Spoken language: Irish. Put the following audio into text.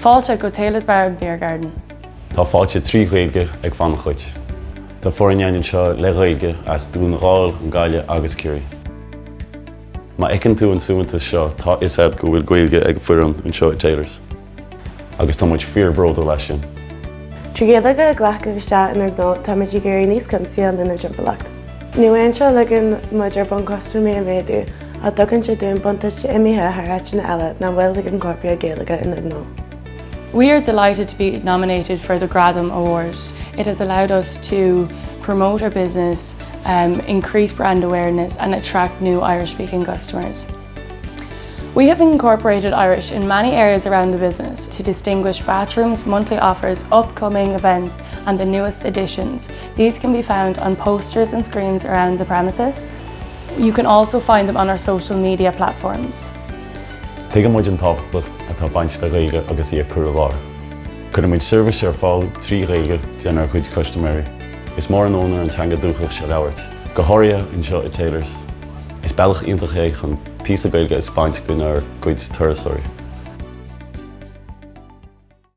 fáilte go Taylor's Bar Beer Garden. Tá fáilte trí Ghaeilge ag fan chuid. Tá forainneann seo le Ghaeilge as dún ráil an Gaile agus Curie. Má ecinn tú an suúntas seo tá isad go bhfuil Ghaeilge ag fuireann an seo ag Taylor's. Agus tá muid fíor bróda leis sin. Trígéad go ghlacha isteach in nó tá muid gurí níos cumsaí an lena jumpalacht. Nuain seo ligan muidir bon costumí a méadú a dogann sé dún buntaiste imithe thráit na eile ná bhfuil an corpia Gaeilge in nó. We are delighted to be nominated for the Gradam Award. It has allowed us to promote our business, increase brand awareness and attract new Irish-speaking customers. We have incorporated Irish in many areas around the business to distinguish bathrooms, monthly offers, upcoming events and the newest additions. These can be found on posters and screens around the premises. You can also find them on our social media platforms. Tuige muid an tábhachtach atá baint le Ghaeilge agus í a cur bhar. Cuireann muid service ar fáil trí Ghaeilge déanamh chuid customary. Is mór an ónar an teanga dúchach se leabhart. Go háirithe an seo i Taylor's. Is bealach iontacha é chun píosa Gaeilge is baint gon ar cuid tuirseoirí.